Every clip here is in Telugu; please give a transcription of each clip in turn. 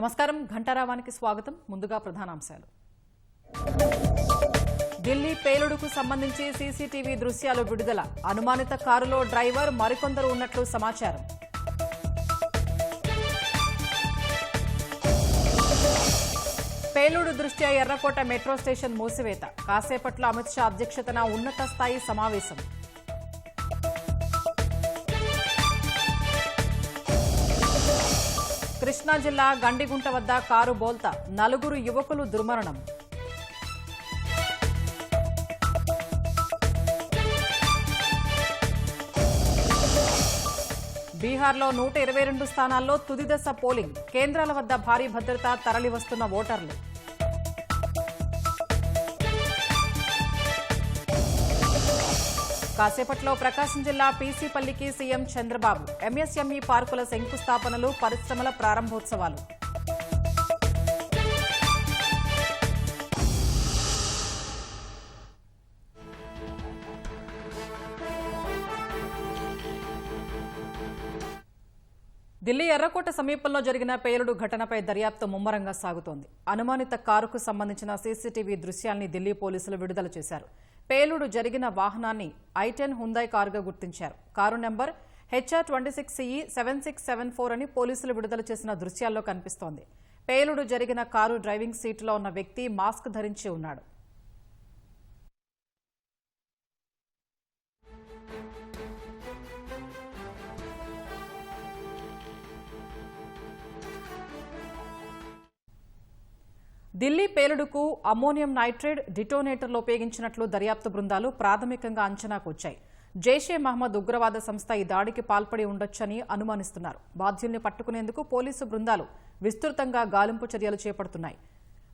నమస్కారం ఘంటారావానికి స్వాగతం. ముందుగా ప్రధానాంశాలు. ఢిల్లీ పేలుడుకు సంబంధించి సీసీటీవీ దృశ్యాలు విడుదల. అనుమానిత కారులో డ్రైవర్ మరికొందరు ఉన్నట్లు సమాచారం. పేలుడు దృష్ట్యా ఎర్రకోట మెట్రో స్టేషన్ మూసివేత. కాసేపట్లో అమిత్ షా అధ్యక్షతన ఉన్నత స్థాయి సమావేశం. కృష్ణా జిల్లా గండిగుంట వద్ద కారు బోల్తా, 4 యువకులు దుర్మరణం. బీహార్లో 122 స్థానాల్లో తుది దశ పోలింగ్. కేంద్రాల వద్ద భారీ భద్రత, తరలివస్తున్న ఓటర్లు. కాసేపట్లో ప్రకాశం జిల్లా పీసీపల్లికి సీఎం చంద్రబాబు. ఎంఎస్ఎంఈ పార్కుల శంకుస్థాపనలు, పరిశ్రమల ప్రారంభోత్సవాలు. ఢిల్లీ ఎర్రకోట సమీపంలో జరిగిన పేలుడు ఘటనపై దర్యాప్తు ముమ్మరంగా సాగుతోంది. అనుమానిత కారుకు సంబంధించిన సీసీటీవీ దృశ్యాల్ని ఢిల్లీ పోలీసులు విడుదల చేశారు. పేలుడు జరిగిన వాహనాన్ని i10 హుందాయ్ కారుగా గుర్తించారు. కారు నెంబర్ HR26CE 7674 అని పోలీసులు విడుదల చేసిన దృశ్యాల్లో కనిపిస్తోంది. పేలుడు జరిగిన కారు డ్రైవింగ్ సీటులో ఉన్న వ్యక్తి మాస్క్ ధరించి ఉన్నాడు. ఢిల్లీ పేలుడుకు అమ్మోనియం నైట్రేట్ డిటోనేటర్లు ఉపయోగించినట్లు దర్యాప్తు బృందాలు ప్రాథమికంగా అంచనాకు వచ్చాయి. జైషే మహ్మద్ ఉగ్రవాద సంస్థ ఈ దాడికి పాల్పడి ఉండొచ్చని అనుమానిస్తున్నారు. బాధ్యుల్ని పట్టుకునేందుకు పోలీసు బృందాలు విస్తృతంగా గాలింపు చర్యలు చేపడుతున్నాయి.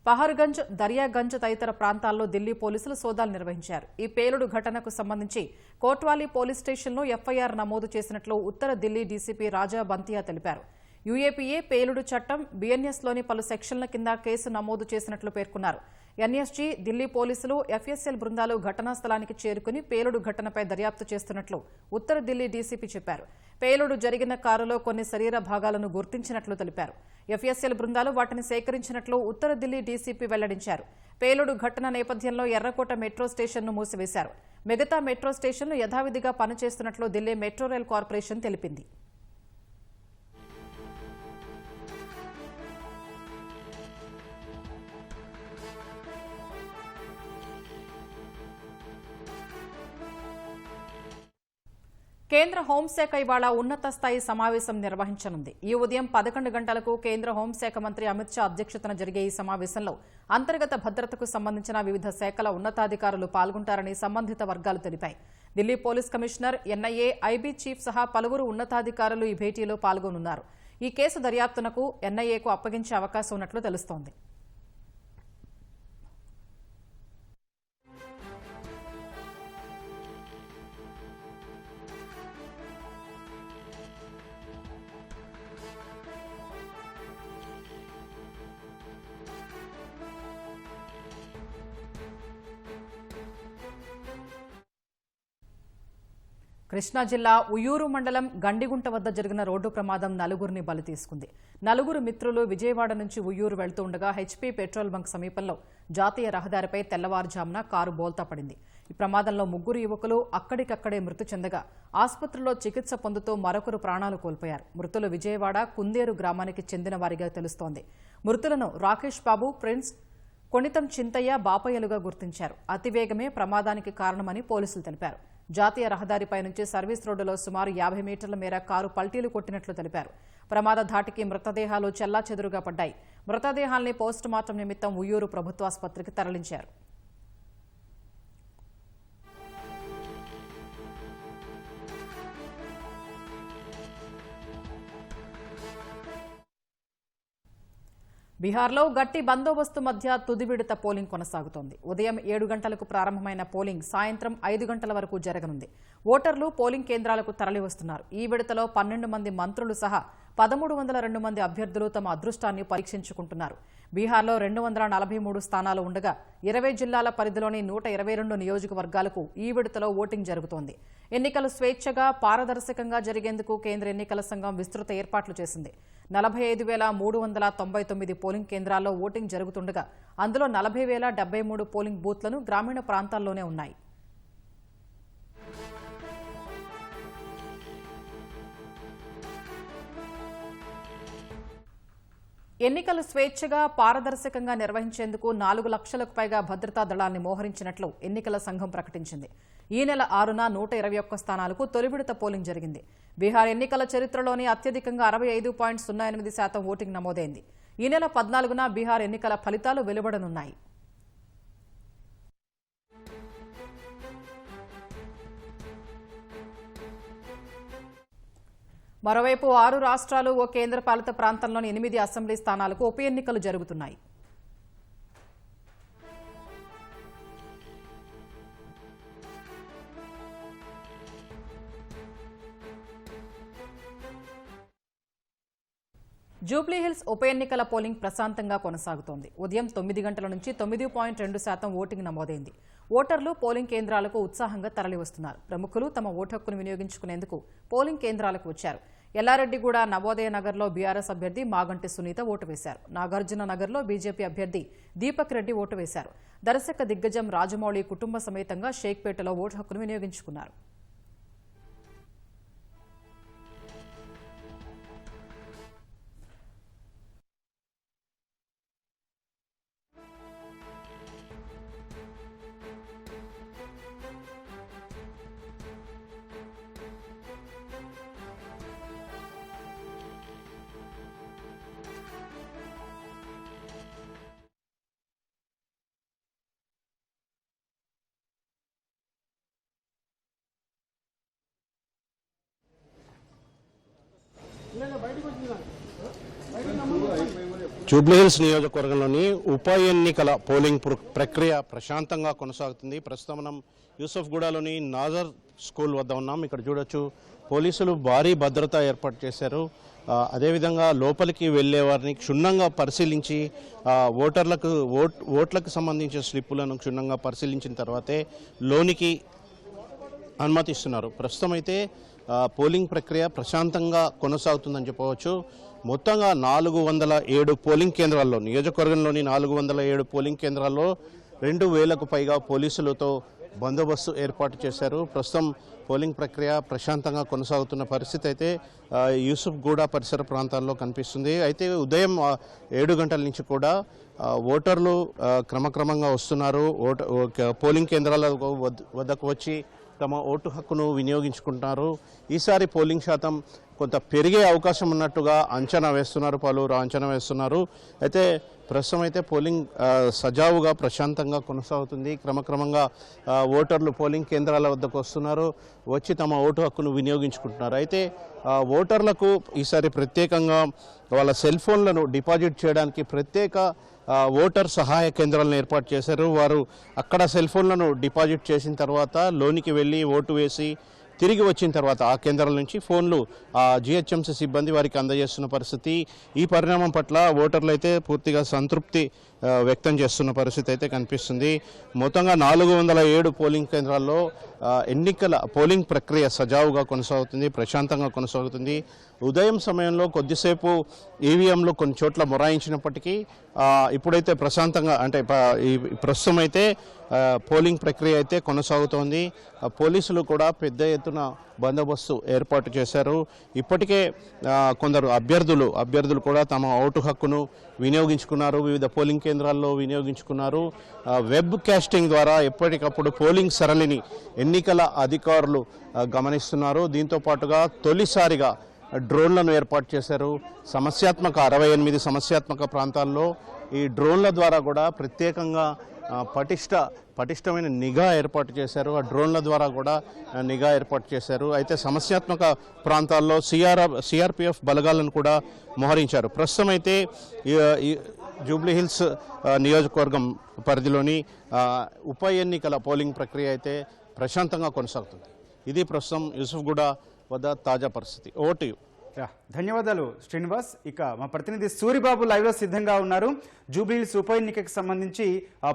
పహర్గంజ్, దర్యాగంజ్ తదితర ప్రాంతాల్లో ఢిల్లీ పోలీసులు సోదాలు నిర్వహించారు. ఈ పేలుడు ఘటనకు సంబంధించి కోట్వాలీ పోలీస్ స్టేషన్లో ఎఫ్ఐఆర్ నమోదు చేసినట్లు ఉత్తర ఢిల్లీ డీసీపీ రాజా బంతియా తెలిపారు. యూఏపీఏ పేలుడు చట్టం, బీఎన్ఎస్లోని పలు సెక్షన్ల కింద కేసు నమోదు చేసినట్లు పేర్కొన్నారు. ఎన్ఎస్జీ, ఢిల్లీ పోలీసులు, ఎఫ్ఎస్ఎల్ బృందాలు ఘటనా స్థలానికి చేరుకుని పేలుడు ఘటనపై దర్యాప్తు చేస్తున్నట్లు ఉత్తర ఢిల్లీ డీసీపీ చెప్పారు. పేలుడు జరిగిన కారులో కొన్ని శరీర భాగాలను గుర్తించినట్లు తెలిపారు. ఎఫ్ఎస్ఎల్ బృందాలు వాటిని సేకరించినట్లు ఉత్తర ఢిల్లీ డీసీపీ వెల్లడించారు. పేలుడు ఘటన నేపథ్యంలో ఎర్రకోట మెట్రో స్టేషన్ను మూసివేశారు. మిగతా మెట్రో స్టేషన్లు యథావిధిగా పనిచేస్తున్నట్లు ఢిల్లీ మెట్రో రైల్ కార్పొరేషన్ తెలిపింది. కేంద్ర హోంశాఖ ఇవాళ ఉన్నత స్థాయి సమావేశం నిర్వహించనుంది. ఈ ఉదయం 11 గంటలకు కేంద్ర హోంశాఖ మంత్రి అమిత్ షా అధ్యక్షతన జరిగే ఈ సమావేశంలో అంతర్గత భద్రతకు సంబంధించిన వివిధ శాఖల ఉన్నతాధికారులు పాల్గొంటారని సంబంధిత వర్గాలు తెలిపాయి. Delhi police commissioner, NIA, IB chief సహా పలువురు ఉన్నతాధికారులు ఈ భేటీలో పాల్గొనున్నారు. ఈ కేసు దర్యాప్తునకు ఎన్ఐఏకు అప్పగించే అవకాశం ఉన్నట్లు తెలుస్తోంది. కృష్ణా జిల్లా ఉయ్యూరు మండలం గండిగుంట వద్ద జరిగిన రోడ్డు ప్రమాదం 4గురిని బలి తీసుకుంది. 4 మిత్రులు విజయవాడ నుంచి ఉయ్యూరు వెళ్తూ ఉండగా హెచ్పీ పెట్రోల్ బంక్ సమీపంలో జాతీయ రహదారిపై తెల్లవారుజామున కారు బోల్తా పడింది. ఈ ప్రమాదంలో 3 యువకులు అక్కడికక్కడే మృతి చెందగా ఆసుపత్రిలో చికిత్స పొందుతూ మరొకరు ప్రాణాలు కోల్పోయారు. మృతులు విజయవాడ కుందేరు గ్రామానికి చెందిన వారిగా తెలుస్తోంది. మృతులను రాకేష్ బాబు, ప్రిన్స్, కొణితం చింతయ్య, బాపయ్యలుగా గుర్తించారు. అతివేగమే ప్రమాదానికి కారణమని పోలీసులు తెలిపారు. జాతీయ రహదారిపై నుంచి సర్వీస్ రోడ్డులో సుమారు 50 మీటర్ల మేర కారు పల్టీలు కొట్టినట్లు తెలిపారు. ప్రమాద ధాటికి మృతదేహాలు చెల్లాచెదురుగా పడ్డాయి. మృతదేహాల్ని పోస్టుమార్టం నిమిత్తం ఉయ్యూరు ప్రభుత్వాసుపత్రికి తరలించారు. బీహార్లో గట్టి బందోబస్తు మధ్య తుది విడత పోలింగ్ కొనసాగుతోంది. ఉదయం 7 గంటలకు ప్రారంభమైన పోలింగ్ సాయంత్రం 5 గంటల వరకు జరగనుంది. ఓటర్లు పోలింగ్ కేంద్రాలకు తరలివస్తున్నారు. ఈ విడతలో 12 మంది మంత్రులు సహా 1302 మంది అభ్యర్థులు తమ అదృష్టాన్ని పరీక్షించుకుంటున్నారు. బీహార్లో 243 స్థానాలు ఉండగా 20 జిల్లాల పరిధిలోని 122 నియోజకవర్గాలకు ఈ విడతలో ఓటింగ్ జరుగుతోంది. ఎన్నికలు స్వేచ్ఛగా, పారదర్శకంగా జరిగేందుకు కేంద్ర ఎన్నికల సంఘం విస్తృత ఏర్పాట్లు చేసింది. 45,399 పోలింగ్ కేంద్రాల్లో ఓటింగ్ జరుగుతుండగా అందులో 40,073 పోలింగ్ బూత్లను గ్రామీణ ప్రాంతాల్లోనే ఉన్నాయి. ఎన్నికలు స్వేచ్ఛగా, పారదర్శకంగా నిర్వహించేందుకు 4 లక్షలకు పైగా భద్రతా దళాన్ని మోహరించినట్లు ఎన్నికల సంఘం ప్రకటించింది. ఈ నెల 6న 121 స్థానాలకు తొలి విడత పోలింగ్ జరిగింది. బీహార్ ఎన్నికల చరిత్రలోని అత్యధికంగా 65.08% ఓటింగ్ నమోదైంది. ఈ నెల 14న బీహార్ ఎన్నికల ఫలితాలు వెలువడనున్నాయి. మరోవైపు 6 రాష్ట్రాలు, ఓ కేంద్రపాలిత ప్రాంతంలోని 8 అసెంబ్లీ స్థానాలకు ఉప ఎన్నికలు జరుగుతున్నాయి. జూబ్లీహిల్స్ ఉప ఎన్నికల పోలింగ్ ప్రశాంతంగా కొనసాగుతోంది. ఉదయం 9 గంటల నుంచి 9.2% ఓటింగ్ నమోదైంది. ఓటర్లు పోలింగ్ కేంద్రాలకు ఉత్సాహంగా తరలివస్తున్నారు. ప్రముఖులు తమ ఓటు హక్కును వినియోగించుకునేందుకు పోలింగ్ కేంద్రాలకు వచ్చారు. ఎల్లారెడ్డిగూడ నవోదయ నగర్లో బీఆర్ఎస్ అభ్యర్థి మాగంటి సునీత ఓటు వేశారు. నాగార్జున నగర్లో బీజేపీ అభ్యర్థి దీపక్ రెడ్డి ఓటు వేశారు. దర్శక దిగ్గజం రాజమౌళి కుటుంబ సమేతంగా షేక్పేటలో ఓటు హక్కును వినియోగించుకున్నారు. జూబ్లీహిల్స్ నియోజకవర్గంలోని ఉప ఎన్నికల పోలింగ్ ప్రక్రియ ప్రశాంతంగా కొనసాగుతుంది. ప్రస్తుతం మనం యూసఫ్గూడలోని నాజర్ స్కూల్ వద్ద ఉన్నాం. ఇక్కడ చూడొచ్చు, పోలీసులు భారీ భద్రత ఏర్పాటు చేశారు. అదేవిధంగా లోపలికి వెళ్లే వారిని క్షుణ్ణంగా పరిశీలించి ఓట్లకు సంబంధించిన స్లిప్పులను క్షుణ్ణంగా పరిశీలించిన తర్వాతే లోనికి అనుమతిస్తున్నారు. ప్రస్తుతం అయితే పోలింగ్ ప్రక్రియ ప్రశాంతంగా కొనసాగుతుందని చెప్పవచ్చు. మొత్తంగా 407 పోలింగ్ కేంద్రాల్లో, నియోజకవర్గంలోని 407 పోలింగ్ కేంద్రాల్లో 2000కు పైగా పోలీసులతో బందోబస్తు ఏర్పాటు చేశారు. ప్రస్తుతం పోలింగ్ ప్రక్రియ ప్రశాంతంగా కొనసాగుతున్న పరిస్థితి అయితే యూసుఫ్గూడ పరిసర ప్రాంతాల్లో కనిపిస్తుంది. అయితే ఉదయం 7 గంటల నుంచి కూడా ఓటర్లు క్రమక్రమంగా వస్తున్నారు. పోలింగ్ కేంద్రాల వద్దకు వచ్చి తమ ఓటు హక్కును వినియోగించుకుంటున్నారు. ఈసారి పోలింగ్ శాతం కొంత పెరిగే అవకాశం ఉన్నట్టుగా పలువురు అంచనా వేస్తున్నారు. అయితే ప్రస్తుతం అయితే పోలింగ్ సజావుగా ప్రశాంతంగా కొనసాగుతుంది. క్రమక్రమంగా ఓటర్లు పోలింగ్ కేంద్రాల వద్దకు వస్తున్నారు, వచ్చి తమ ఓటు హక్కును వినియోగించుకుంటున్నారు. అయితే ఓటర్లకు ఈసారి ప్రత్యేకంగా వాళ్ళ సెల్ ఫోన్లను డిపాజిట్ చేయడానికి ప్రత్యేక ఓటర్ సహాయ కేంద్రాలను ఏర్పాటు చేశారు. వారు అక్కడ సెల్ ఫోన్లను డిపాజిట్ చేసిన తర్వాత లోనికి వెళ్ళి ఓటు వేసి తిరిగి వచ్చిన తర్వాత ఆ కేంద్రాల నుంచి ఫోన్లు జిహెచ్ఎంసీ సిబ్బంది వారికి అందజేస్తున్న పరిస్థితి. ఈ పరిణామం పట్ల ఓటర్లు అయితే పూర్తిగా సంతృప్తి వ్యక్తం చేస్తున్న పరిస్థితి అయితే కనిపిస్తుంది. మొత్తంగా 407 పోలింగ్ కేంద్రాల్లో ఎన్నికల పోలింగ్ ప్రక్రియ సజావుగా కొనసాగుతుంది, ప్రశాంతంగా కొనసాగుతుంది. ఉదయం సమయంలో కొద్దిసేపు ఈవీఎంలు కొన్ని చోట్ల మొరాయించినప్పటికీ ఇప్పుడైతే ప్రశాంతంగా, అంటే ప్రస్తుతం అయితే పోలింగ్ ప్రక్రియ అయితే కొనసాగుతోంది. పోలీసులు కూడా పెద్ద ఎత్తున బందోబస్తు ఏర్పాటు చేశారు. ఇప్పటికే కొందరు అభ్యర్థులు కూడా తమ ఓటు హక్కును వినియోగించుకున్నారు, వివిధ పోలింగ్ కేంద్రాల్లో వినియోగించుకున్నారు. వెబ్ కాస్టింగ్ ద్వారా ఎప్పటికప్పుడు పోలింగ్ సరళిని ఎన్నికల అధికారులు గమనిస్తున్నారు. దీంతో పాటుగా తొలిసారిగా డ్రోన్లను ఏర్పాటు చేశారు. 68 సమస్యాత్మక ప్రాంతాల్లో ఈ డ్రోన్ల ద్వారా కూడా ప్రత్యేకంగా పటిష్టమైన నిఘా ఏర్పాటు చేశారు. ఆ డ్రోన్ల ద్వారా కూడా నిఘా ఏర్పాటు చేశారు. అయితే సమస్యాత్మక ప్రాంతాల్లో సిఆర్పిఎఫ్ బలగాలను కూడా మోహరించారు. ప్రస్తుతం అయితే జూబ్లీహిల్స్ నియోజకవర్గం పరిధిలోని ఉప ఎన్నికల పోలింగ్ ప్రక్రియ అయితే ప్రశాంతంగా కొనసాగుతుంది. ఇది ప్రస్తుతం యూసుఫ్గూడ వద్ద తాజా పరిస్థితి. ఓటు ధన్యవాదాలు శ్రీనివాస్. ఇక మా ప్రతినిధి సూరిబాబు లైవ్లో సిద్ధంగా ఉన్నారు. జూబ్లీహిల్స్ ఉప ఎన్నికకు సంబంధించి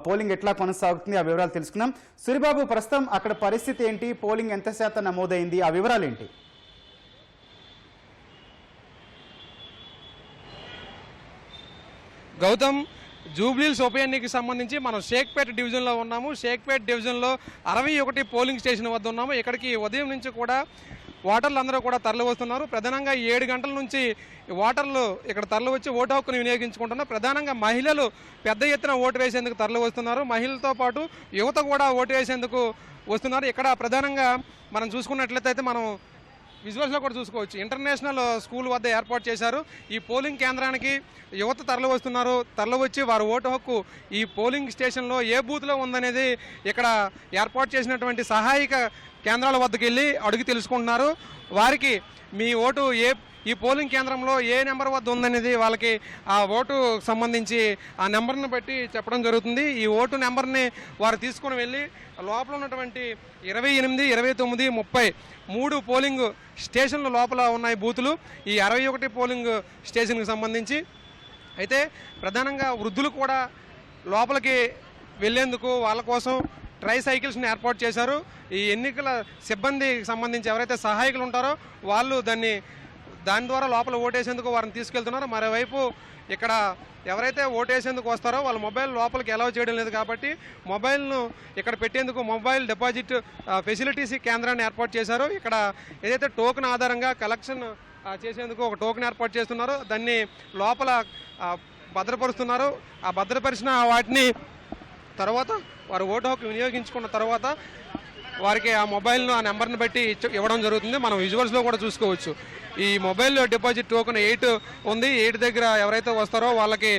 పోలింగ్ ఎట్లా కొనసాగుతుంది ఆ వివరాలు తెలుసుకుందాం. సూరిబాబు, ప్రస్తుతం అక్కడ పరిస్థితి ఏంటి? పోలింగ్ ఎంత శాతం నమోదైంది? ఆ వివరాలు ఏంటి? గౌతమ్, జూబ్లీహిల్స్ ఉప ఎన్నికకి సంబంధించి మనం షేక్పేట డివిజన్లో ఉన్నాము. షేక్పేట డివిజన్లో 61 పోలింగ్ స్టేషన్ వద్ద ఉన్నాము. ఇక్కడికి ఉదయం నుంచి కూడా ఓటర్లు అందరూ కూడా తరలి వస్తున్నారు. ప్రధానంగా 7 గంటల నుంచి ఓటర్లు ఇక్కడ తరలి వచ్చి ఓటు హక్కును వినియోగించుకుంటున్నారు. ప్రధానంగా మహిళలు పెద్ద ఎత్తున ఓటు వేసేందుకు తరలి వస్తున్నారు. మహిళలతో పాటు యువత కూడా ఓటు వేసేందుకు వస్తున్నారు. ఇక్కడ ప్రధానంగా మనం చూసుకున్నట్లయితే మనం విజువల్స్లో కూడా చూసుకోవచ్చు. ఇంటర్నేషనల్ స్కూల్ వద్ద ఏర్పాటు చేశారు. ఈ పోలింగ్ కేంద్రానికి యువత తరలి వస్తున్నారు. తరలి వచ్చి వారు ఓటు హక్కు ఈ పోలింగ్ స్టేషన్లో ఏ బూత్లో ఉందనేది ఇక్కడ ఏర్పాటు చేసినటువంటి సహాయక కేంద్రాల వద్దకు వెళ్ళి అడిగి తెలుసుకుంటున్నారు. వారికి మీ ఓటు ఈ పోలింగ్ కేంద్రంలో ఏ నెంబర్ వద్ద ఉందనేది వాళ్ళకి ఆ ఓటు సంబంధించి ఆ నెంబర్ని బట్టి చెప్పడం జరుగుతుంది. ఈ ఓటు నెంబర్ని వారు తీసుకుని వెళ్ళి లోపల ఉన్నటువంటి 28, 29, 30 3 పోలింగ్ స్టేషన్ల లోపల ఉన్నాయి బూతులు. ఈ 61 పోలింగ్ స్టేషన్కి సంబంధించి అయితే ప్రధానంగా వృద్ధులు కూడా లోపలికి వెళ్ళేందుకు వాళ్ళ కోసం ట్రై సైకిల్స్ని ఏర్పాటు చేశారు. ఈ ఎన్నికల సిబ్బందికి సంబంధించి ఎవరైతే సహాయకులు ఉంటారో వాళ్ళు దాని ద్వారా లోపల ఓటేసేందుకు వారిని తీసుకెళ్తున్నారు. మరోవైపు ఇక్కడ ఎవరైతే ఓటేసేందుకు వస్తారో వాళ్ళ మొబైల్ లోపలికి అలౌ చేయడం లేదు కాబట్టి మొబైల్ను ఇక్కడ పెట్టేందుకు మొబైల్ డిపాజిట్ ఫెసిలిటీస్ కేంద్రాన్ని ఏర్పాటు చేశారు. ఇక్కడ ఏదైతే టోకెన్ ఆధారంగా కలెక్షన్ చేసేందుకు ఒక టోకెన్ ఏర్పాటు చేస్తున్నారో దాన్ని లోపల భద్రపరుస్తున్నారు. ఆ భద్రపరిచిన వాటిని తర్వాత వారు ఓటు హక్కు వినియోగించుకున్న తర్వాత వారికి ఆ మొబైల్ను ఆ నెంబర్ని బట్టి ఇవ్వడం జరుగుతుంది. మనం విజువల్స్లో కూడా చూసుకోవచ్చు. ఈ మొబైల్ డిపాజిట్ టోకెన్ 8 ఉంది. 8 దగ్గర ఎవరైతే వస్తారో వాళ్ళకి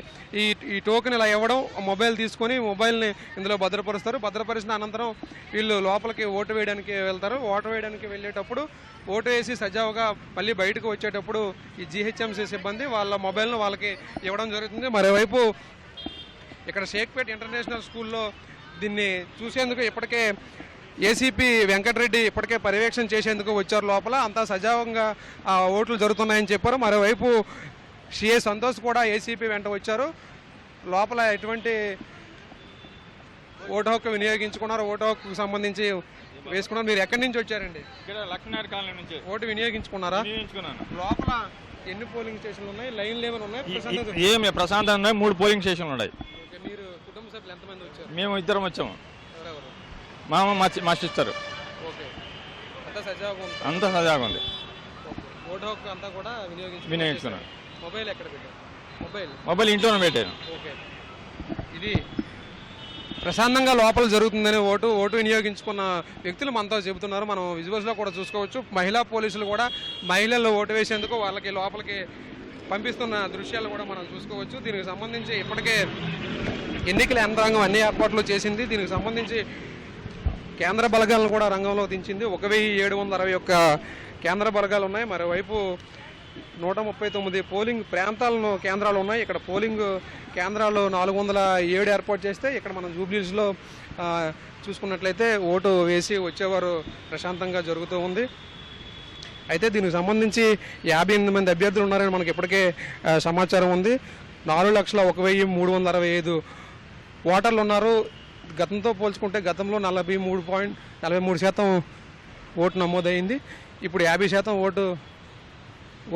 ఈ టోకెన్ ఇలా ఇవ్వడం, మొబైల్ తీసుకొని మొబైల్ని ఇందులో భద్రపరుస్తారు. భద్రపరిచిన అనంతరం వీళ్ళు లోపలికి ఓటు వేయడానికి వెళ్తారు. ఓటు వేయడానికి వెళ్ళేటప్పుడు ఓటు వేసి సజావుగా మళ్ళీ బయటకు వచ్చేటప్పుడు ఈ జీహెచ్ఎంసీ సిబ్బంది వాళ్ళ మొబైల్ను వాళ్ళకి ఇవ్వడం జరుగుతుంది. మరోవైపు ఇక్కడ షేక్పేట్ ఇంటర్నేషనల్ స్కూల్లో దీన్ని చూసేందుకు ఇప్పటికే ఏసీపీ వెంకటరెడ్డి ఇప్పటికే పర్యవేక్షణ చేసేందుకు వచ్చారు. లోపల అంతా సజావంగా ఓట్లు జరుగుతున్నాయని చెప్పారు. మరోవైపు సిఏ సంతోష్ కూడా ఏసీపీ వెంట వచ్చారు. లోపల ఎటువంటి ఓటు హక్కు వినియోగించుకున్నారు, ఓటు హక్కుకు సంబంధించి వేసుకున్నారు. మీరు ఎక్కడి నుంచి వచ్చారండి? ఇక్కడ లక్ష్మీనగర్ కాలనీ నుంచి. ఓటు వినియోగించుకున్నారా? లోపల ఎన్ని పోలింగ్ స్టేషన్లు ఉన్నాయి? లైన్లు ఏమైనా ఉన్నాయి? ఏమి ప్రశాంతంగా 3 పోలింగ్ స్టేషన్లు ఉన్నాయి. మీరు కుటుంబ సభ్యులు ఎంతమంది వచ్చారు? మేము 2 వచ్చాము. మా సిస్టర్. ఓకే, అంతా సజాగా ఉంది. ఓటు హక్కు అంతా కూడా వినియోగించుకున్నాను. మొబైల్ ఎక్కడ పెట్టారు? మొబైల్ ఇంట్లోనే పెట్టాను. ఓకే, ఇది ప్రశాంతంగా లోపల జరుగుతుందని ఓటు వినియోగించుకున్న వ్యక్తులు మనతో చెబుతున్నారు. మనం విజువల్స్లో కూడా చూసుకోవచ్చు. మహిళా పోలీసులు కూడా మహిళలు ఓటు వేసేందుకు వాళ్ళకి లోపలికి పంపిస్తున్న దృశ్యాలు కూడా మనం చూసుకోవచ్చు. దీనికి సంబంధించి ఇప్పటికే ఎన్నికల యంత్రాంగం అన్ని ఏర్పాట్లు చేసింది. దీనికి సంబంధించి కేంద్ర బలగాలను కూడా రంగంలో దించింది. 1761 కేంద్ర బలగాలు ఉన్నాయి. మరోవైపు 139 పోలింగ్ కేంద్రాలు ఉన్నాయి. ఇక్కడ పోలింగ్ కేంద్రాలు 407 ఏర్పాటు చేస్తే ఇక్కడ మనం జూబ్లీహిల్స్లో చూసుకున్నట్లయితే ఓటు వేసి వచ్చేవారు ప్రశాంతంగా జరుగుతూ ఉంది. అయితే దీనికి సంబంధించి 58 మంది అభ్యర్థులు ఉన్నారని మనకి ఇప్పటికే సమాచారం ఉంది. 4,01,365 ఓటర్లు ఉన్నారు. గతంతో పోల్చుకుంటే గతంలో 43% ఓటు నమోదైంది. ఇప్పుడు 50%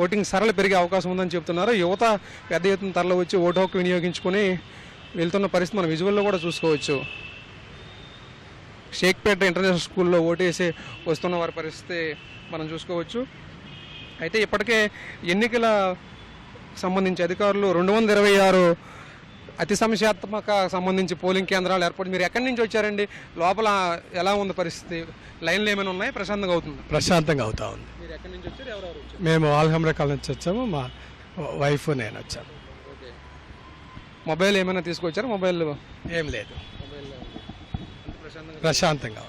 ఓటింగ్ సరళ పెరిగే అవకాశం ఉందని చెప్తున్నారు. యువత పెద్ద ఎత్తున తరలి వచ్చి ఓటు హక్కు వినియోగించుకొని వెళ్తున్న పరిస్థితి మనం విజువల్లో కూడా చూసుకోవచ్చు. షేక్పేట ఇంటర్నేషనల్ స్కూల్లో ఓటేసి వస్తున్న వారి పరిస్థితి మనం చూసుకోవచ్చు. అయితే ఇప్పటికే ఎన్నికల సంబంధించి అధికారులు 226 అతి సమస్యాత్మక సంబంధించి పోలింగ్ కేంద్రాలు ఏర్పాటు. మీరు ఎక్కడి నుంచి వచ్చారండి? లోపల ఎలా ఉంది పరిస్థితి? లైన్లు ఏమైనా ఉన్నాయి? ప్రశాంతంగా అవుతుంది? ప్రశాంతంగా అవుతా ఉంది. మీరు ఎక్కడి నుంచి వచ్చారు? ఎవరెవరు వచ్చారు? మేము ఆల్హమ్రకాల నుంచి వచ్చాము. మా వైఫ్ నేను వచ్చాము. ఓకే, మొబైల్ ఏమైనా తీసుకొచ్చారు? మొబైల్ ఏం లేదు, ప్రశాంతంగా.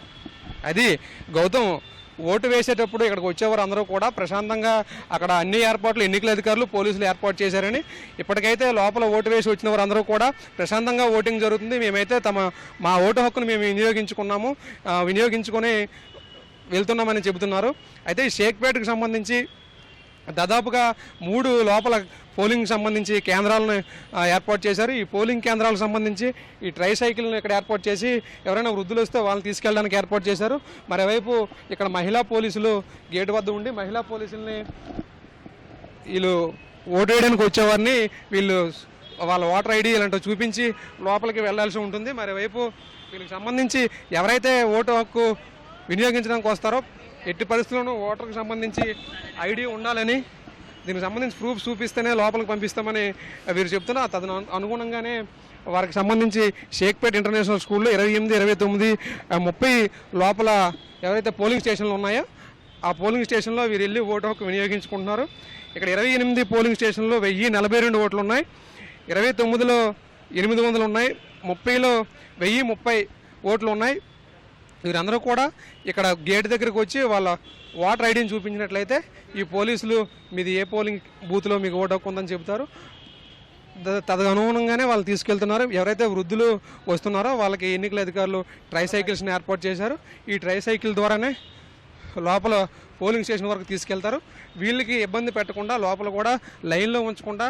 అది గౌతమ్, ఓటు వేసేటప్పుడు ఇక్కడికి వచ్చేవారు అందరూ కూడా ప్రశాంతంగా అక్కడ అన్ని ఏర్పాట్లు ఎన్నికల అధికారులు పోలీసులు ఏర్పాటు చేశారని, ఇప్పటికైతే లోపల ఓటు వేసి వచ్చిన వారందరూ కూడా ప్రశాంతంగా ఓటింగ్ జరుగుతుంది, మేమైతే మా ఓటు హక్కును మేము వినియోగించుకొని వెళ్తున్నామని చెబుతున్నారు. అయితే షేక్పేటకు సంబంధించి దాదాపుగా 3 లోపల పోలింగ్ సంబంధించి కేంద్రాలను ఏర్పాటు చేశారు. ఈ పోలింగ్ కేంద్రాలకు సంబంధించి ఈ ట్రైసైకిల్ని ఇక్కడ ఏర్పాటు చేసి ఎవరైనా వృద్ధులు వస్తే వాళ్ళని తీసుకెళ్ళడానికి ఏర్పాటు చేశారు. మరోవైపు ఇక్కడ మహిళా పోలీసులు గేటు వద్ద ఉండి మహిళా పోలీసుల్ని వీళ్ళు ఓటు వేయడానికి వచ్చేవారిని వీళ్ళు వాళ్ళ ఓటర్ ఐడి ఇలాంటివి చూపించి లోపలికి వెళ్లాల్సి ఉంటుంది. మరోవైపు వీళ్ళకి సంబంధించి ఎవరైతే ఓటు హక్కు వినియోగించడానికి వస్తారో ఎట్టి పరిస్థితుల్లోనూ ఓటర్కి సంబంధించి ఐడి ఉండాలని, దీనికి సంబంధించి ప్రూఫ్ చూపిస్తేనే లోపలికి పంపిస్తామని వీరు చెప్తున్నారు. తదను అనుగుణంగానే వారికి సంబంధించి షేక్పేట్ ఇంటర్నేషనల్ స్కూల్లో 28, 29, 30 లోపల ఎవరైతే పోలింగ్ స్టేషన్లు ఉన్నాయో ఆ పోలింగ్ స్టేషన్లో వీరు వెళ్ళి ఓటు హక్కు వినియోగించుకుంటున్నారు. ఇక్కడ 28 పోలింగ్ స్టేషన్లో 1042 ఓట్లు ఉన్నాయి, 29లో 800 ఉన్నాయి, 30లో 1030 ఓట్లు ఉన్నాయి. వీరందరూ కూడా ఇక్కడ గేట్ దగ్గరకు వచ్చి వాళ్ళ ఓటర్ ఐడిని చూపించినట్లయితే ఈ పోలీసులు మీది ఏ పోలింగ్ బూత్లో మీకు ఓటు హక్కు ఉందని చెబుతారు. తదనుగుణంగానే వాళ్ళు తీసుకెళ్తున్నారు. ఎవరైతే వృద్ధులు వస్తున్నారో వాళ్ళకి ఎన్నికల అధికారులు ట్రైసైకిల్స్ని ఏర్పాటు చేశారు. ఈ ట్రైసైకిల్ ద్వారానే లోపల పోలింగ్ స్టేషన్ వరకు తీసుకెళ్తారు. వీళ్ళకి ఇబ్బంది పెట్టకుండా లోపల కూడా లైన్లో ఉంచకుండా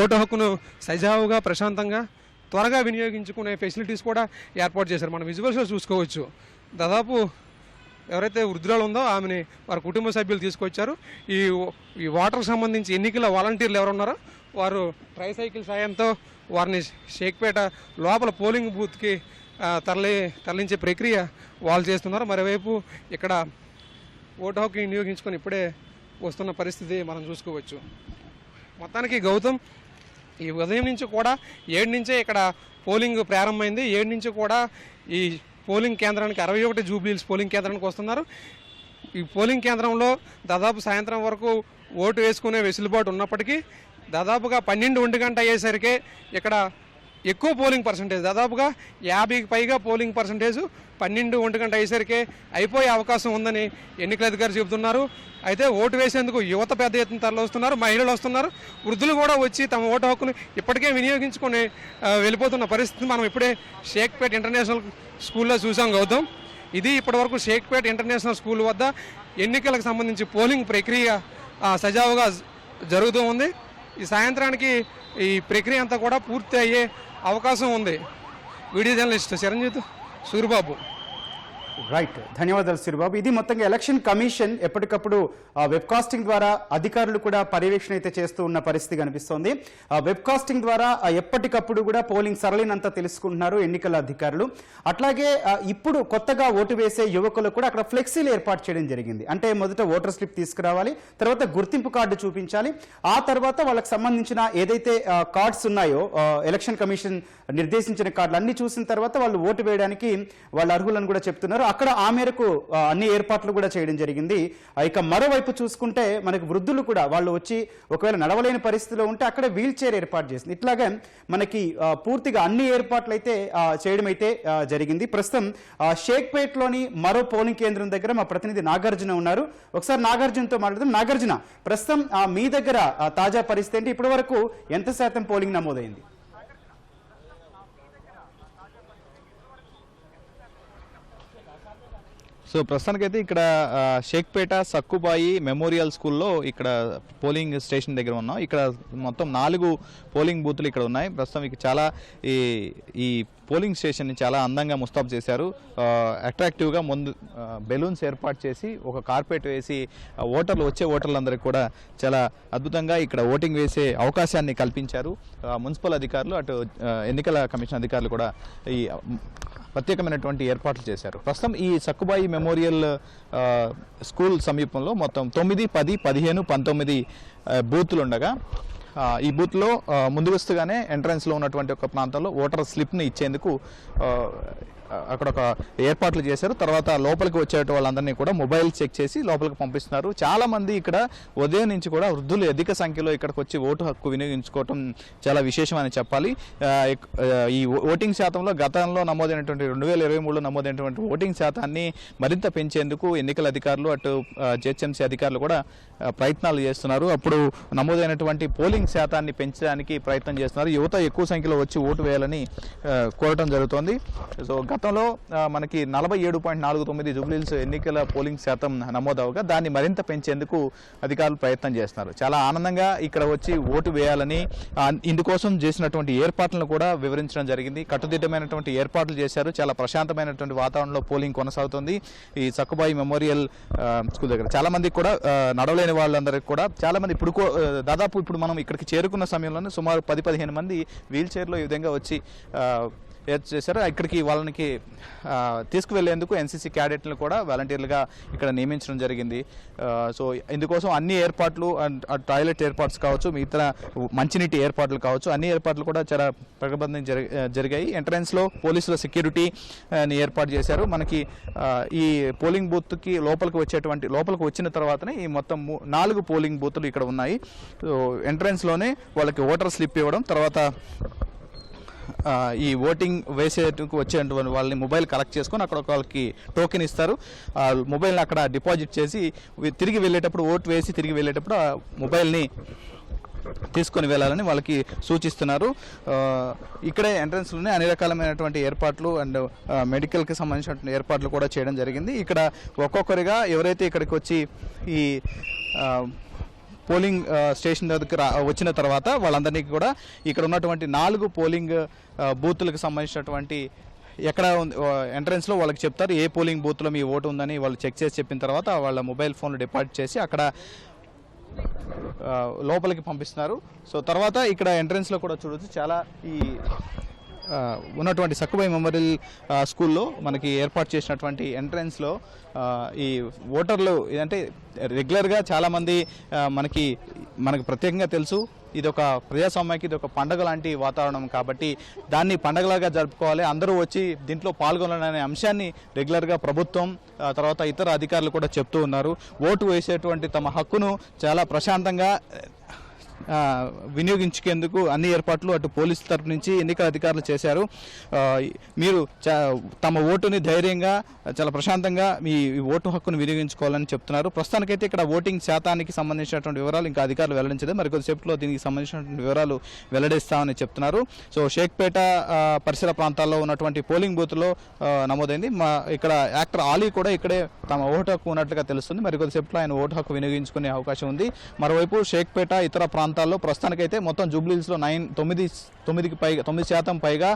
ఓటు హక్కును సజావుగా ప్రశాంతంగా త్వరగా వినియోగించుకునే ఫెసిలిటీస్ కూడా ఏర్పాటు చేశారు. మనం విజువల్స్లో చూసుకోవచ్చు. దాదాపు ఎవరైతే వృద్ధురాలు ఉందో ఆమెని వారి కుటుంబ సభ్యులు తీసుకొచ్చారు. ఈ ఓటర్కి సంబంధించి ఎన్నికల వాలంటీర్లు ఎవరున్నారో వారు ట్రైసైకిల్ సాయంతో వారిని షేక్పేట లోపల పోలింగ్ బూత్కి తరలించే ప్రక్రియ వాళ్ళు చేస్తున్నారు. మరోవైపు ఇక్కడ ఓటు హక్కు వినియోగించుకొని ఇప్పుడే వస్తున్న పరిస్థితి మనం చూసుకోవచ్చు. మొత్తానికి గౌతమ్ ఈ ఉదయం నుంచి కూడా 7 నుంచే ఇక్కడ పోలింగ్ ప్రారంభమైంది. 7 నుంచి కూడా ఈ పోలింగ్ కేంద్రానికి 61 జూబ్లీహిల్స్ పోలింగ్ కేంద్రానికి వస్తున్నారు. ఈ పోలింగ్ కేంద్రంలో దాదాపు సాయంత్రం వరకు ఓటు వేసుకునే వెసులుబాటు ఉన్నప్పటికీ దాదాపుగా 12 గంట అయ్యేసరికి ఇక్కడ ఎక్కువ పోలింగ్ పర్సంటేజ్, దాదాపుగా 50కి పైగా పోలింగ్ పర్సంటేజ్ 12 గంట అయ్యేసరికి అయిపోయే అవకాశం ఉందని ఎన్నికల అధికారులు చెబుతున్నారు. అయితే ఓటు వేసేందుకు యువత పెద్ద ఎత్తున తరలిస్తున్నారు, మహిళలు వస్తున్నారు, వృద్ధులు కూడా వచ్చి తమ ఓటు హక్కును ఇప్పటికే వినియోగించుకొని వెళ్ళిపోతున్న పరిస్థితి మనం ఇప్పుడే షేక్పేట్ ఇంటర్నేషనల్ స్కూల్లో చూసాం గౌతమ్. ఇది ఇప్పటివరకు షేక్పేట్ ఇంటర్నేషనల్ స్కూల్ వద్ద ఎన్నికలకు సంబంధించి పోలింగ్ ప్రక్రియ సజావుగా జరుగుతూ ఉంది. ఈ సాయంత్రానికి ఈ ప్రక్రియ అంతా కూడా పూర్తి అయ్యే అవకాశం ఉంది. Video journalist Chiranjeevi, Suribabu. Right, ధన్యవాదాలు సూరిబాబు. ఇది మొత్తంగా ఎలక్షన్ కమిషన్ ఎప్పటికప్పుడు వెబ్కాస్టింగ్ ద్వారా అధికారులు కూడా పర్యవేక్షణ అయితే చేస్తూ ఉన్న పరిస్థితి కనిపిస్తోంది. వెబ్కాస్టింగ్ ద్వారా ఎప్పటికప్పుడు కూడా పోలింగ్ సరళినంతా తెలుసుకుంటున్నారు ఎన్నికల అధికారులు. అట్లాగే ఇప్పుడు కొత్తగా ఓటు వేసే యువకులు కూడా అక్కడ ఫ్లెక్సీలు ఏర్పాటు చేయడం జరిగింది. అంటే మొదట ఓటర్ స్లిప్ తీసుకురావాలి, తర్వాత గుర్తింపు కార్డు చూపించాలి, ఆ తర్వాత వాళ్ళకి సంబంధించిన ఏదైతే కార్డ్స్ ఉన్నాయో ఎలక్షన్ కమిషన్ నిర్దేశించిన కార్డులు అన్ని చూసిన తర్వాత వాళ్ళు ఓటు వేయడానికి వాళ్ళ అర్హులను కూడా చెప్తున్నారు. అక్కడ ఆ మేరకు అన్ని ఏర్పాట్లు కూడా చేయడం జరిగింది. ఇక మరోవైపు చూసుకుంటే మనకు వృద్ధులు కూడా వాళ్ళు వచ్చి ఒకవేళ నడవలేని పరిస్థితిలో ఉంటే అక్కడ వీల్ చైర్ ఏర్పాటు చేసింది. ఇట్లాగే మనకి పూర్తిగా అన్ని ఏర్పాట్లు అయితే చేయడం అయితే జరిగింది. ప్రస్తుతం షేక్పేట్లోని మరో పోలింగ్ కేంద్రం దగ్గర మా ప్రతినిధి నాగార్జున ఉన్నారు. ఒకసారి నాగార్జునతో మాట్లాడదాం. నాగార్జున, ప్రస్తుతం మీ దగ్గర తాజా పరిస్థితి ఏంటి? ఇప్పటి వరకు ఎంత శాతం పోలింగ్ నమోదైంది? సో ప్రస్తుతానికైతే ఇక్కడ షేక్పేట సక్కుబాయి మెమోరియల్ స్కూల్లో ఇక్కడ పోలింగ్ స్టేషన్ దగ్గర ఉన్నాం. ఇక్కడ మొత్తం 4 పోలింగ్ బూతులు ఇక్కడ ఉన్నాయి. ప్రస్తుతం ఇక చాలా ఈ పోలింగ్ స్టేషన్ని చాలా అందంగా ముస్తాబు చేశారు. అట్రాక్టివ్గా ముందు బెలూన్స్ ఏర్పాటు చేసి ఒక కార్పెట్ వేసి వచ్చే ఓటర్లందరికీ కూడా చాలా అద్భుతంగా ఇక్కడ ఓటింగ్ వేసే అవకాశాన్ని కల్పించారు మున్సిపల్ అధికారులు, అటు ఎన్నికల కమిషన్ అధికారులు కూడా ఈ ప్రత్యేకమైనటువంటి ఏర్పాట్లు చేశారు. ప్రస్తుతం ఈ సక్కుబాయి మెమోరియల్ స్కూల్ సమీపంలో మొత్తం 9, 10, 15, 19 బూతులు ఉండగా ఈ బూత్లో ముందస్తుగానే ఎంట్రన్స్లో ఉన్నటువంటి ఒక ప్రాంతంలో ఓటర్ స్లిప్ని ఇచ్చేందుకు అక్కడ ఒక ఏర్పాట్లు చేశారు. తర్వాత లోపలికి వచ్చే వాళ్ళందరినీ కూడా మొబైల్ చెక్ చేసి లోపలికి పంపిస్తున్నారు. చాలామంది ఇక్కడ ఉదయం నుంచి కూడా వృద్ధులు అధిక సంఖ్యలో ఇక్కడికి వచ్చి ఓటు హక్కు వినియోగించుకోవటం చాలా విశేషమని చెప్పాలి. ఈ ఓటింగ్ శాతంలో గతంలో నమోదైనటువంటి 2023లో నమోదైనటువంటి ఓటింగ్ శాతాన్ని మరింత పెంచేందుకు ఎన్నికల అధికారులు, అటు జిహెచ్ఎంసీ అధికారులు కూడా ప్రయత్నాలు చేస్తున్నారు. అప్పుడు నమోదైనటువంటి పోలింగ్ శాతాన్ని పెంచడానికి ప్రయత్నం చేస్తున్నారు. యువత ఎక్కువ సంఖ్యలో వచ్చి ఓటు వేయాలని కోరటం జరుగుతోంది. సో గతంలో మనకి 47.49 జూబ్లీహిల్స్ ఎన్నికల పోలింగ్ శాతం నమోదవగా దాన్ని మరింత పెంచేందుకు అధికారులు ప్రయత్నం చేస్తున్నారు. చాలా ఆనందంగా ఇక్కడ వచ్చి ఓటు వేయాలని ఇందుకోసం చేసినటువంటి ఏర్పాట్లను కూడా వివరించడం జరిగింది. కట్టుదిట్టమైనటువంటి ఏర్పాట్లు చేశారు. చాలా ప్రశాంతమైనటువంటి వాతావరణంలో పోలింగ్ కొనసాగుతుంది. ఈ సక్కుబాయి మెమోరియల్ స్కూల్ దగ్గర చాలా మంది కూడా నడవలేని వాళ్ళందరికీ కూడా చాలా మంది దాదాపు ఇప్పుడు మనం ఇక్కడికి చేరుకున్న సమయంలోనే సుమారు 10-15 మంది వీల్ చైర్లో ఈ విధంగా వచ్చి చేశారు. ఇక్కడికి వాళ్ళకి తీసుకువెళ్లేందుకు ఎన్సీసీ క్యాడెట్లను కూడా వాలంటీర్లుగా ఇక్కడ నియమించడం జరిగింది. సో ఇందుకోసం అన్ని ఏర్పాట్లు టాయిలెట్ ఏర్పాట్స్ కావచ్చు, మిగతా మంచినీటి ఏర్పాట్లు కావచ్చు, అన్ని ఏర్పాట్లు కూడా చాలా ప్రకటన జరిగాయి. ఎంట్రన్స్లో పోలీసుల సెక్యూరిటీ ఏర్పాటు చేశారు. మనకి ఈ పోలింగ్ బూత్కి లోపలికి వచ్చిన తర్వాతనే ఈ మొత్తం 4 పోలింగ్ బూతులు ఇక్కడ ఉన్నాయి. సో ఎంట్రన్స్లోనే వాళ్ళకి ఓటర్ స్లిప్ ఇవ్వడం, తర్వాత ఈ ఓటింగ్ వేసేందుకు వచ్చేటువంటి వాళ్ళని మొబైల్ కలెక్ట్ చేసుకొని అక్కడ వాళ్ళకి టోకెన్ ఇస్తారు. ఆ మొబైల్ని అక్కడ డిపాజిట్ చేసి తిరిగి వెళ్ళేటప్పుడు ఓటు వేసి తిరిగి వెళ్ళేటప్పుడు ఆ మొబైల్ని తీసుకొని వెళ్ళాలని వాళ్ళకి సూచిస్తున్నారు. ఇక్కడే ఎంట్రన్స్లోనే అన్ని రకాలమైనటువంటి ఏర్పాట్లు అండ్ మెడికల్కి సంబంధించినటువంటి ఏర్పాట్లు కూడా చేయడం జరిగింది. ఇక్కడ ఒక్కొక్కరిగా ఎవరైతే ఇక్కడికి వచ్చి ఈ పోలింగ్ స్టేషన్ దగ్గర వచ్చిన తర్వాత వాళ్ళందరినీ కూడా ఇక్కడ ఉన్నటువంటి 4 పోలింగ్ బూత్లకు సంబంధించినటువంటి ఎక్కడ ఎంట్రన్స్లో వాళ్ళకి చెప్తారు ఏ పోలింగ్ బూత్లో మీ ఓటు ఉందని వాళ్ళు చెక్ చేసి చెప్పిన తర్వాత వాళ్ళ మొబైల్ ఫోన్లు డిపాజిట్ చేసి అక్కడ లోపలికి పంపిస్తున్నారు. సో తర్వాత ఇక్కడ ఎంట్రన్స్లో కూడా చూడొచ్చు చాలా ఈ ఉన్నటువంటి సక్కుబాయి మెమోరియల్ స్కూల్లో మనకి ఏర్పాటు చేసినటువంటి ఎంట్రన్స్లో ఈ ఓటర్లు అంటే రెగ్యులర్గా చాలామంది మనకు ప్రత్యేకంగా తెలుసు ఇది ఒక ప్రజాస్వామ్యానికి ఇది ఒక పండగ లాంటి వాతావరణం కాబట్టి దాన్ని పండగలాగా జరుపుకోవాలి, అందరూ వచ్చి దీంట్లో పాల్గొనాలనే అంశాన్ని రెగ్యులర్గా ప్రభుత్వం తర్వాత ఇతర అధికారులు కూడా చెప్తూ ఉన్నారు. ఓటు వేసేటువంటి తమ హక్కును చాలా ప్రశాంతంగా వినియోగించుకేందుకు అన్ని ఏర్పాట్లు అటు పోలీసు తరపు నుంచి ఎన్నికల అధికారులు చేశారు. మీరు తమ ఓటుని ధైర్యంగా చాలా ప్రశాంతంగా మీ ఓటు హక్కును వినియోగించుకోవాలని చెప్తున్నారు. ప్రస్తుతానికైతే ఇక్కడ ఓటింగ్ శాతానికి సంబంధించినటువంటి వివరాలు ఇంకా అధికారులు వెల్లడించలేదు. మరికొద్దిసేపులో దీనికి సంబంధించినటువంటి వివరాలు వెల్లడిస్తామని చెప్తున్నారు. సో షేక్పేట పరిసర ప్రాంతాల్లో ఉన్నటువంటి పోలింగ్ బూత్లో నమోదైంది. ఇక్కడ యాక్టర్ ఆలీ కూడా ఇక్కడే తమ ఓటు హక్కు ఉన్నట్లుగా తెలుస్తుంది. మరికొద్దిసేపులో ఆయన ఓటు హక్కు వినియోగించుకునే అవకాశం ఉంది. మరోవైపు షేక్పేట ఇతర ప్రాంతాల్లో ప్రస్తుతానికైతే మొత్తం జూబ్లీహిల్స్లో 9% పైగా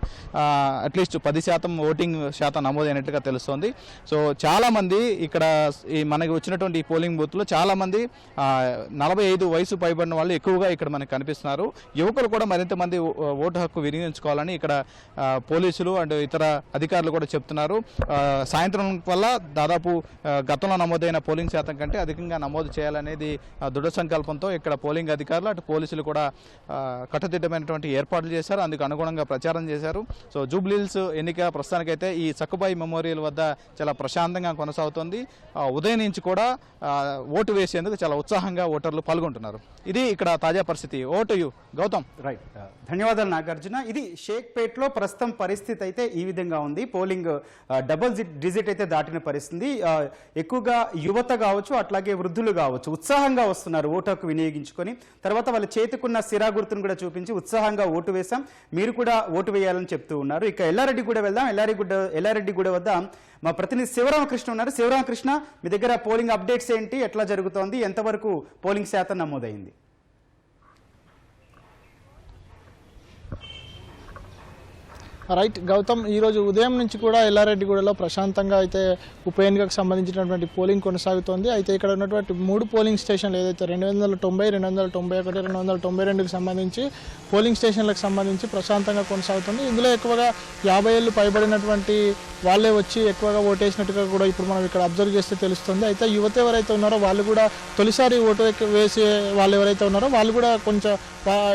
అట్లీస్ట్ 10% ఓటింగ్ శాతం నమోదైనట్టుగా తెలుస్తోంది. సో చాలామంది ఇక్కడ మనకి వచ్చినటువంటి పోలింగ్ బూత్లో చాలామంది 45 వయసు పైబడిన వాళ్ళు ఎక్కువగా ఇక్కడ మనకు కనిపిస్తున్నారు. యువకులు కూడా మరింత మంది ఓటు హక్కు వినియోగించుకోవాలని ఇక్కడ పోలీసులు అండ్ ఇతర అధికారులు కూడా చెప్తున్నారు. సాయంత్రం వల్ల దాదాపు గతంలో నమోదైన పోలింగ్ శాతం కంటే అధికంగా నమోదు చేయాలనేది దృఢ సంకల్పంతో ఇక్కడ పోలింగ్ అధికారులు అటు పోలీసులు కూడా కట్టుదిట్టమైనటువంటి ఏర్పాట్లు చేశారు. అందుకు అనుగుణంగా ప్రచారం చేశారు. సో జూబ్లీహిల్స్ ఎన్నిక ప్రస్తుతానికైతే ఈ సక్కుబాయి మెమోరియల్ వద్ద చాలా ప్రశాంతంగా కొనసాగుతోంది. ఉదయం నుంచి కూడా ఓటు వేసేందుకు చాలా ఉత్సాహంగా ఓటర్లు పాల్గొంటున్నారు. ఇది ఇక్కడ తాజా పరిస్థితి. Vote you Gautam. రైట్, ధన్యవాదాలు నాగార్జున. ఇది షేక్పేట్లో ప్రస్తుతం పరిస్థితి అయితే ఈ విధంగా ఉంది. పోలింగ్ డబుల్ డిజిట్ అయితే దాటిన పరిస్థితి. ఎక్కువగా యువత కావచ్చు అట్లాగే వృద్ధులు కావచ్చు ఉత్సాహంగా వస్తున్నారు ఓటు హక్కు వినియోగించుకొని. తర్వాత వాళ్ళ చేతికున్న సిరా గుర్తును కూడా చూపించి ఉత్సాహంగా ఓటు వేశాం, మీరు కూడా ఓటు వేయాలని చెప్తూ ఉన్నారు. ఇక ఎల్లారెడ్డిగూడ వెళ్దాం. ఎల్లారెడ్డిగూడ వద్ద మా ప్రతినిధి శివరామకృష్ణ ఉన్నారు. శివరామకృష్ణ, మీ దగ్గర పోలింగ్ అప్డేట్స్ ఏంటి, ఎట్లా జరుగుతోంది, ఎంతవరకు పోలింగ్ శాతం నమోదైంది? రైట్ గౌతమ్, ఈరోజు ఉదయం నుంచి కూడా ఎల్లారెడ్డిగూడలో ప్రశాంతంగా అయితే ఉప ఎన్నికకు సంబంధించినటువంటి పోలింగ్ కొనసాగుతోంది. అయితే ఇక్కడ ఉన్నటువంటి 3 పోలింగ్ స్టేషన్లు ఏదైతే 290, 291, 292కి సంబంధించి పోలింగ్ స్టేషన్లకు సంబంధించి ప్రశాంతంగా కొనసాగుతుంది. ఇందులో ఎక్కువగా 50 ఏళ్ళు పైబడినటువంటి వాళ్ళే వచ్చి ఎక్కువగా ఓటేసినట్టుగా కూడా ఇప్పుడు మనం ఇక్కడ అబ్జర్వ్ చేస్తే తెలుస్తుంది. అయితే యువత ఎవరైతే ఉన్నారో వాళ్ళు కూడా తొలిసారి ఓటు వేసే వాళ్ళు ఎవరైతే ఉన్నారో వాళ్ళు కూడా కొంచెం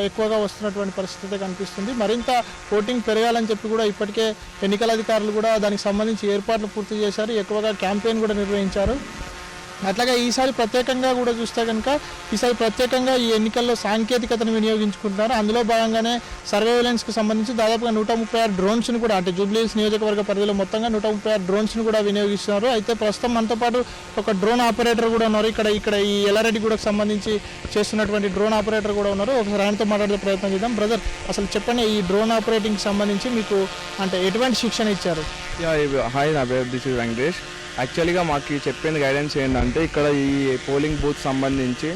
ఎక్కువగా వస్తున్నటువంటి పరిస్థితి కనిపిస్తుంది. మరింత ఓటింగ్ పెరగాలని చెప్పి కూడా ఇప్పటికే ఎన్నికల అధికారులు కూడా దానికి సంబంధించి ఏర్పాట్లు పూర్తి చేశారు. ఎక్కువగా క్యాంపెయిన్ కూడా నిర్వహించారు. అట్లాగే ఈసారి ప్రత్యేకంగా కూడా చూస్తే కనుక ఈసారి ప్రత్యేకంగా ఈ ఎన్నికల్లో సాంకేతికతను వినియోగించుకుంటున్నారు. అందులో భాగంగానే సర్వేలెన్స్కి సంబంధించి దాదాపుగా 136 డ్రోన్స్ను కూడా అంటే జూబ్లీహిల్స్ నియోజకవర్గ పరిధిలో మొత్తంగా 136 డ్రోన్స్ను కూడా వినియోగిస్తున్నారు. అయితే ప్రస్తుతం మనతో పాటు ఒక డ్రోన్ ఆపరేటర్ కూడా ఉన్నారు. ఇక్కడ ఈ ఎల్లారెడ్డిగూడకు సంబంధించి చేస్తున్నటువంటి డ్రోన్ ఆపరేటర్ కూడా ఉన్నారు. ఒకసారి ఆయనతో మాట్లాడే ప్రయత్నం చేద్దాం. బ్రదర్, అసలు చెప్పండి, ఈ డ్రోన్ ఆపరేటింగ్కి సంబంధించి మీకు అంటే ఎటువంటి శిక్షణ ఇచ్చారు? హాయ్, నా పేరు దిస్ ఇస్ వెంకటేష్. యాక్చువల్గా మాకు చెప్పిన గైడెన్స్ ఏంటంటే ఇక్కడ ఈ పోలింగ్ బూత్ సంబంధించి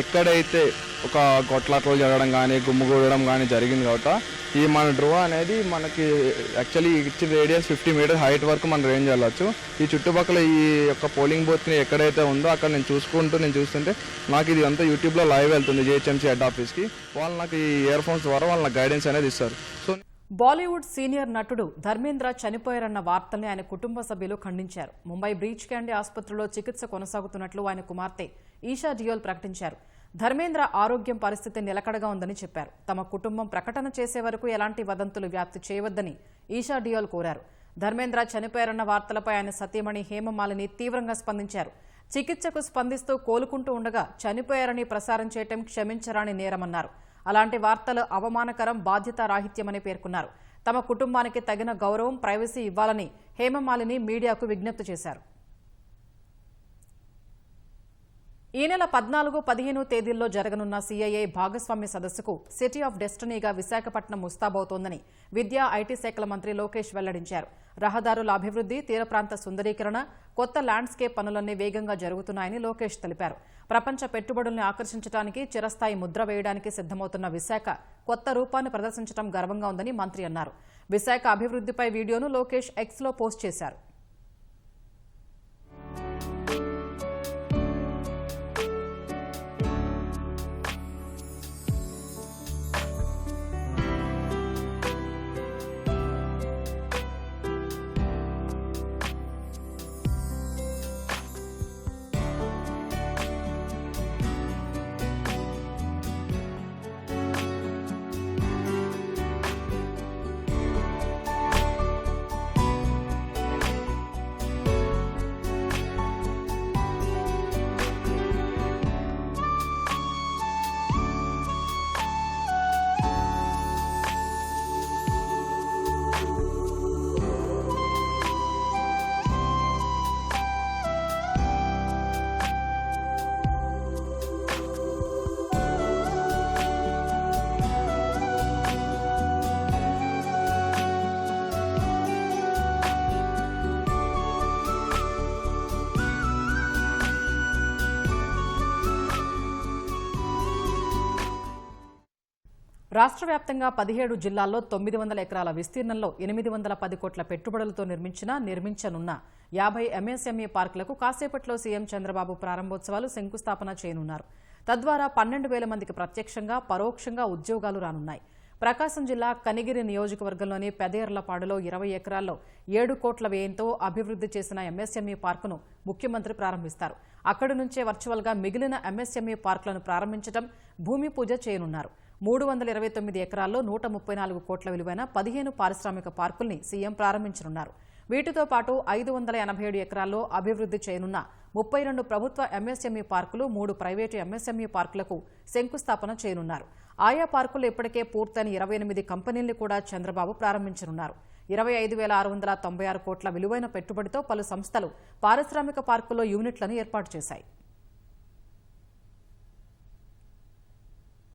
ఎక్కడైతే ఒక కొట్లాటలు జరగడం కానీ గుమ్ముగూడడం కానీ జరిగింది కాబట్టి ఈ మన డ్రోన్ అనేది మనకి యాక్చువల్లీ ఇచ్చిన రేడియస్ 50 మీటర్స్ హైట్ వరకు మనం రేంజ్ వెళ్ళచ్చు. ఈ చుట్టుపక్కల ఈ యొక్క పోలింగ్ బూత్ని ఎక్కడైతే ఉందో అక్కడ నేను చూస్తుంటే నాకు ఇది అంతా యూట్యూబ్లో లైవ్ వెళ్తుంది జిహెచ్ఎంసీ హెడ్ ఆఫీస్కి. వాళ్ళు నాకు ఈ ఇయర్ ఫోన్స్ ద్వారా వాళ్ళ గైడెన్స్ అనేది ఇస్తారు. సో బాలీవుడ్ సీనియర్ నటుడు ధర్మేంద్ర చనిపోయారన్న వార్తల్ని ఆయన కుటుంబ సభ్యులు ఖండించారు. ముంబై బ్రీచ్ క్యాండీ ఆసుపత్రిలో చికిత్స కొనసాగుతున్నట్లు ఆయన కుమార్తె ఈషా డియోల్ ప్రకటించారు. ధర్మేంద్ర ఆరోగ్యం పరిస్థితి నిలకడగా ఉందని చెప్పారు. తమ కుటుంబం ప్రకటన చేసే వరకు ఎలాంటి వదంతులు వ్యాప్తి చేయవద్దని ఈషా డియోల్ కోరారు. ధర్మేంద్ర చనిపోయారన్న వార్తలపై ఆయన సతీమణి హేమమాలిని తీవ్రంగా స్పందించారు. చికిత్సకు స్పందిస్తూ కోలుకుంటూ ఉండగా చనిపోయారని ప్రసారం చేయటం క్షమించరాని నేరమన్నారు. అలాంటి వార్తలు అవమానకరం, బాధ్యతారాహిత్యమని పేర్కొన్నారు. తమ కుటుంబానికి తగిన గౌరవం, ప్రైవసీ ఇవ్వాలని హేమమాలిని మీడియాకు విజ్ఞప్తి చేశారు. ఈ నెల 14, 15 తేదీల్లో జరగనున్న CII భాగస్వామ్య సదస్సుకు సిటీ ఆఫ్ డెస్టినీగా విశాఖపట్నం ముస్తాబవుతోందని విద్యా, ఐటీ శాఖల మంత్రి లోకేష్ వెల్లడించారు. రహదారుల అభివృద్ధి, తీర ప్రాంత సుందరీకరణ, కొత్త ల్యాండ్స్కేప్ పనులన్నీ వేగంగా జరుగుతున్నాయని లోకేష్ తెలిపారు. ప్రపంచ పెట్టుబడుల్ని ఆకర్షించడానికి, చిరస్థాయి ముద్ర వేయడానికి సిద్దమవుతున్న విశాఖ కొత్త రూపాన్ని ప్రదర్శించడం గర్వంగా ఉందని మంత్రి అన్నారు. విశాఖ అభివృద్ధిపై వీడియోను లోకేష్ ఎక్స్లో పోస్ట్ చేశారు. రాష్ట్ర వ్యాప్తంగా 17 జిల్లాల్లో 900 ఎకరాల విస్తీర్ణంలో 810 కోట్ల పెట్టుబడులతో నిర్మించనున్న 50 MSME పార్కులకు కాసేపట్లో సీఎం చంద్రబాబు ప్రారంభోత్సవాలు, శంకుస్థాపన చేయనున్నారు. తద్వారా 12,000 మందికి ప్రత్యక్షంగా, పరోక్షంగా ఉద్యోగాలు రానున్నాయి. ప్రకాశం జిల్లా కనిగిరి నియోజకవర్గంలోని పెదేర్లపాడులో 20 ఎకరాల్లో 7 కోట్ల వ్యయంతో అభివృద్ధి చేసిన MSME పార్కును ముఖ్యమంత్రి ప్రారంభిస్తారు. అక్కడి నుంచే వర్చువల్గా మిగిలిన MSME పార్కులను ప్రారంభించడం, భూమి పూజ చేయనున్నారు. 329 ఎకరాల్లో 134 కోట్ల విలువైన 15 పారిశ్రామిక పార్కుల్ని సీఎం ప్రారంభించనున్నారు. వీటితో పాటు 587 ఎకరాల్లో అభివృద్ధి చేయనున్న 32 ప్రభుత్వ MSME పార్కులు, 3 ప్రైవేటు MSME పార్కులకు శంకుస్థాపన చేయనున్నారు. ఆయా పార్కులు ఇప్పటికే పూర్తయిన 28 కంపెనీల్ని కూడా చంద్రబాబు ప్రారంభించనున్నారు. 25,696 కోట్ల విలువైన పెట్టుబడితో పలు సంస్థలు పారిశ్రామిక పార్కుల్లో యూనిట్లను ఏర్పాటు చేశాయి.